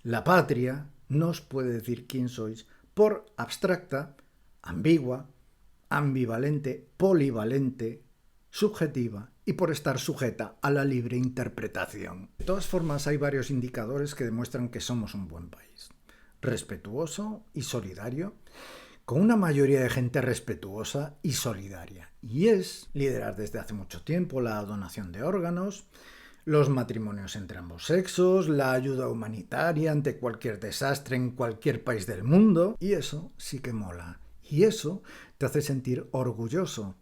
la patria no os puede decir quién sois por abstracta, ambigua, ambivalente, polivalente, subjetiva y por estar sujeta a la libre interpretación. De todas formas, hay varios indicadores que demuestran que somos un buen país. Respetuoso y solidario, con una mayoría de gente respetuosa y solidaria. Y es liderar desde hace mucho tiempo la donación de órganos, los matrimonios entre ambos sexos, la ayuda humanitaria ante cualquier desastre en cualquier país del mundo. Y eso sí que mola. Y eso te hace sentir orgulloso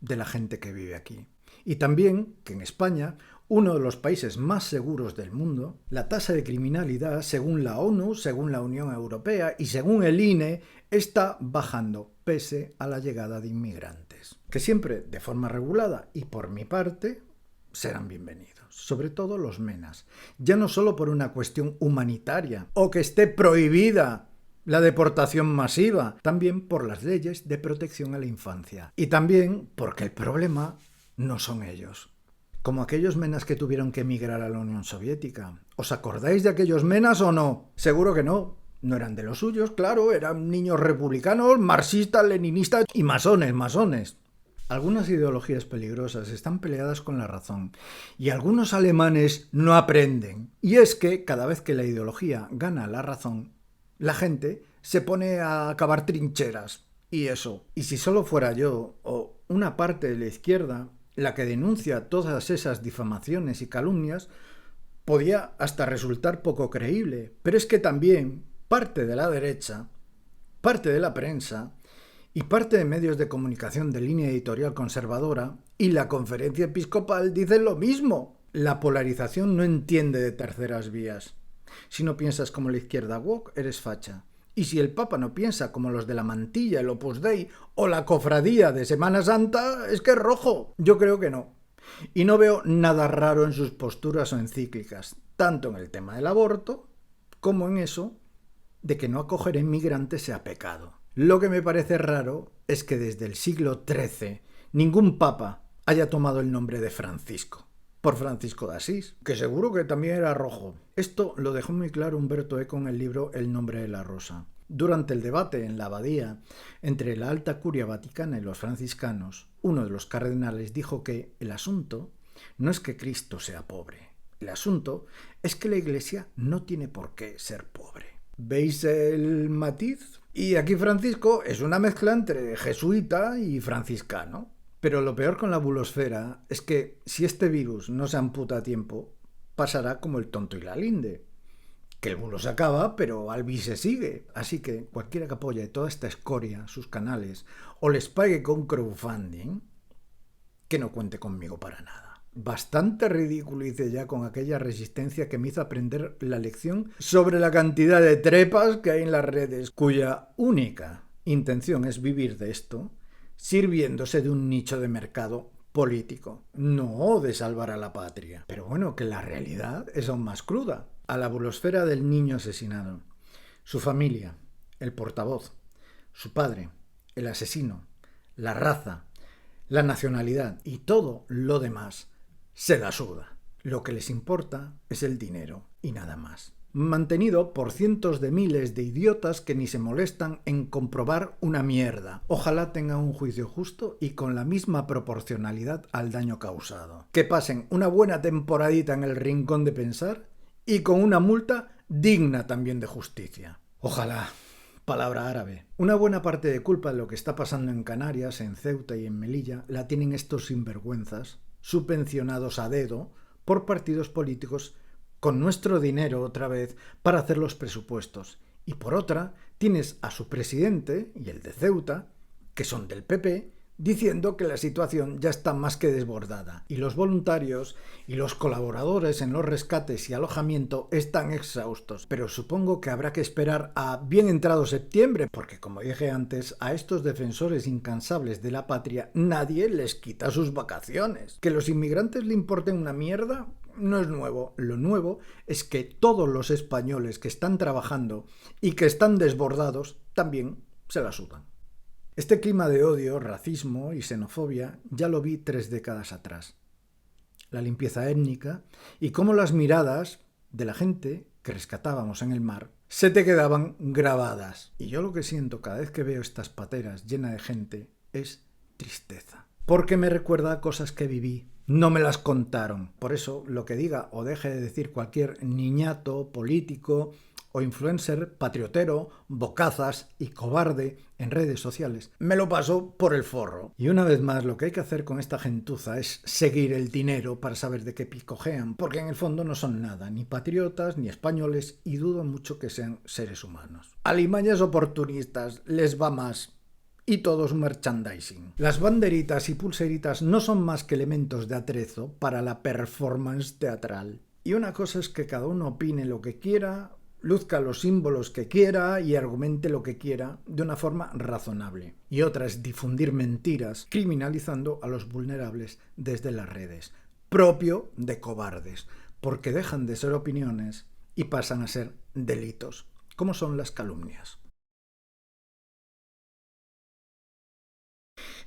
de la gente que vive aquí. Y también que en España, uno de los países más seguros del mundo, la tasa de criminalidad, según la ONU, según la Unión Europea y según el INE, está bajando pese a la llegada de inmigrantes. Que siempre de forma regulada y por mi parte serán bienvenidos. Sobre todo los menas. Ya no solo por una cuestión humanitaria o que esté prohibida la deportación masiva, también por las leyes de protección a la infancia. Y también porque el problema no son ellos. Como aquellos menas que tuvieron que emigrar a la Unión Soviética. ¿Os acordáis de aquellos menas o no? Seguro que no. No eran de los suyos, claro, eran niños republicanos, marxistas, leninistas y masones. Algunas ideologías peligrosas están peleadas con la razón y algunos alemanes no aprenden. Y es que cada vez que la ideología gana la razón, la gente se pone a cavar trincheras. Y eso. Y si solo fuera yo o una parte de la izquierda la que denuncia todas esas difamaciones y calumnias, podía hasta resultar poco creíble. Pero es que también parte de la derecha, parte de la prensa y parte de medios de comunicación de línea editorial conservadora y la Conferencia Episcopal dicen lo mismo. La polarización no entiende de terceras vías. Si no piensas como la izquierda woke, eres facha. Y si el Papa no piensa como los de la Mantilla, el Opus Dei o la Cofradía de Semana Santa, es que es rojo. Yo creo que no. Y no veo nada raro en sus posturas o encíclicas, tanto en el tema del aborto como en eso de que no acoger inmigrantes sea pecado. Lo que me parece raro es que desde el siglo XIII ningún papa haya tomado el nombre de Francisco, por Francisco de Asís, que seguro que también era rojo. Esto lo dejó muy claro Umberto Eco en el libro El nombre de la rosa. Durante el debate en la abadía entre la alta curia vaticana y los franciscanos, uno de los cardenales dijo que el asunto no es que Cristo sea pobre, el asunto es que la Iglesia no tiene por qué ser pobre. ¿Veis el matiz? Y aquí Francisco es una mezcla entre jesuita y franciscano. Pero lo peor con la bulosfera es que si este virus no se amputa a tiempo, pasará como el tonto y la linde. Que el bulo se acaba, pero Albi se sigue. Así que cualquiera que apoye toda esta escoria, sus canales, o les pague con crowdfunding, que no cuente conmigo para nada. Bastante ridículo hice ya con aquella resistencia que me hizo aprender la lección sobre la cantidad de trepas que hay en las redes, cuya única intención es vivir de esto, sirviéndose de un nicho de mercado político, no de salvar a la patria. Pero bueno, que la realidad es aún más cruda. A la bulosfera del niño asesinado, su familia, el portavoz, su padre, el asesino, la raza, la nacionalidad y todo lo demás se la suda. Lo que les importa es el dinero y nada más. Mantenido por cientos de miles de idiotas que ni se molestan en comprobar una mierda. Ojalá tengan un juicio justo y con la misma proporcionalidad al daño causado. Que pasen una buena temporadita en el rincón de pensar y con una multa digna también de justicia. Ojalá. Palabra árabe. Una buena parte de culpa de lo que está pasando en Canarias, en Ceuta y en Melilla la tienen estos sinvergüenzas, subvencionados a dedo por partidos políticos con nuestro dinero otra vez para hacer los presupuestos. Y por otra, tienes a su presidente y el de Ceuta, que son del PP, diciendo que la situación ya está más que desbordada y los voluntarios y los colaboradores en los rescates y alojamiento están exhaustos. Pero supongo que habrá que esperar a bien entrado septiembre, porque como dije antes, a estos defensores incansables de la patria nadie les quita sus vacaciones. Que los inmigrantes le importen una mierda no es nuevo. Lo nuevo es que todos los españoles que están trabajando y que están desbordados también se la sudan. Este clima de odio, racismo y xenofobia ya lo vi 3 décadas atrás. La limpieza étnica y cómo las miradas de la gente que rescatábamos en el mar se te quedaban grabadas. Y yo lo que siento cada vez que veo estas pateras llenas de gente es tristeza. Porque me recuerda a cosas que viví. No me las contaron. Por eso lo que diga o deje de decir cualquier niñato, político o influencer patriotero, bocazas y cobarde en redes sociales, me lo paso por el forro. Y una vez más, lo que hay que hacer con esta gentuza es seguir el dinero para saber de qué picojean, porque en el fondo no son nada, ni patriotas, ni españoles, y dudo mucho que sean seres humanos. Alimañas oportunistas, les va más. Y todos merchandising. Las banderitas y pulseritas no son más que elementos de atrezo para la performance teatral. Y una cosa es que cada uno opine lo que quiera, luzca los símbolos que quiera y argumente lo que quiera de una forma razonable. Y otra es difundir mentiras, criminalizando a los vulnerables desde las redes. Propio de cobardes, porque dejan de ser opiniones y pasan a ser delitos, como son las calumnias.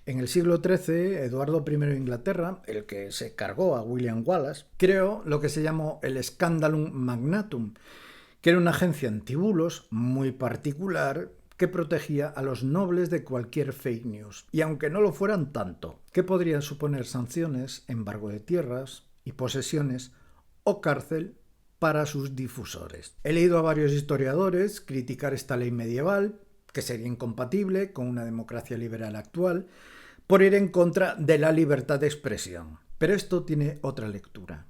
En el siglo XIII, Eduardo I de Inglaterra, el que se cargó a William Wallace, creó lo que se llamó el Scandalum Magnatum, que era una agencia antibulos muy particular que protegía a los nobles de cualquier fake news, y aunque no lo fueran tanto, que podrían suponer sanciones, embargo de tierras y posesiones o cárcel para sus difusores. He leído a varios historiadores criticar esta ley medieval, que sería incompatible con una democracia liberal actual, por ir en contra de la libertad de expresión. Pero esto tiene otra lectura.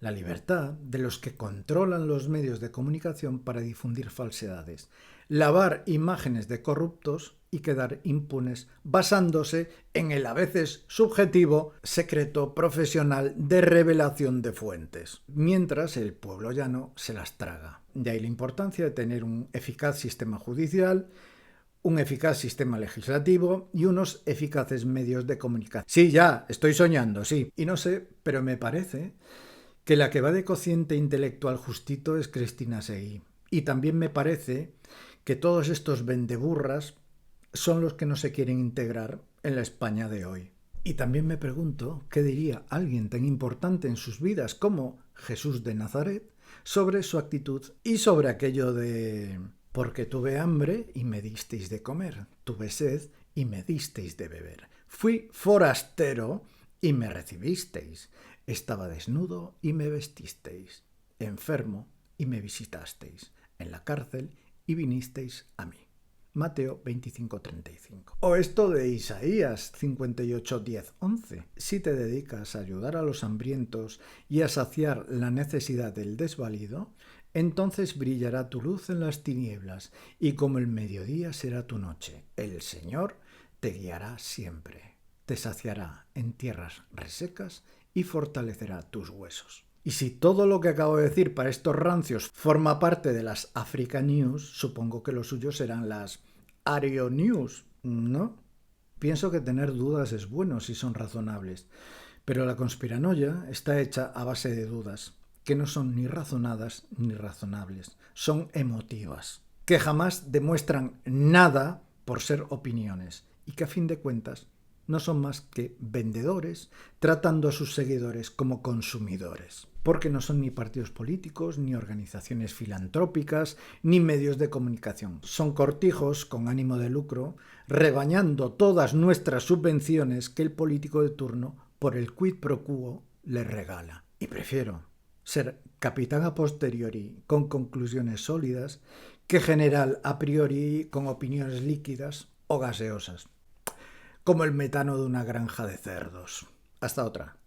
La libertad de los que controlan los medios de comunicación para difundir falsedades, lavar imágenes de corruptos y quedar impunes basándose en el a veces subjetivo secreto profesional de revelación de fuentes, mientras el pueblo llano se las traga. De ahí la importancia de tener un eficaz sistema judicial, un eficaz sistema legislativo y unos eficaces medios de comunicación. Sí, ya, estoy soñando, sí. Y no sé, pero me parece que la que va de cociente intelectual justito es Cristina Seguí. Y también me parece que todos estos vendeburras son los que no se quieren integrar en la España de hoy. Y también me pregunto qué diría alguien tan importante en sus vidas como Jesús de Nazaret sobre su actitud y sobre aquello de: porque tuve hambre y me disteis de comer, tuve sed y me disteis de beber, fui forastero y me recibisteis, estaba desnudo y me vestisteis, enfermo y me visitasteis, en la cárcel y vinisteis a mí. Mateo 25:35. O esto de Isaías 58:10-11. Si te dedicas a ayudar a los hambrientos y a saciar la necesidad del desvalido, entonces brillará tu luz en las tinieblas, y como el mediodía será tu noche. El Señor te guiará siempre, te saciará en tierras resecas y fortalecerá tus huesos. Y si todo lo que acabo de decir para estos rancios forma parte de las Africa News, supongo que lo suyo serán las Ario News, ¿no? Pienso que tener dudas es bueno si son razonables, pero la conspiranoia está hecha a base de dudas, que no son ni razonadas ni razonables, son emotivas, que jamás demuestran nada por ser opiniones y que a fin de cuentas no son más que vendedores tratando a sus seguidores como consumidores, porque no son ni partidos políticos, ni organizaciones filantrópicas, ni medios de comunicación. Son cortijos con ánimo de lucro, rebañando todas nuestras subvenciones que el político de turno, por el quid pro quo, les regala. Y prefiero ser capitán a posteriori con conclusiones sólidas que general a priori con opiniones líquidas o gaseosas, como el metano de una granja de cerdos. Hasta otra.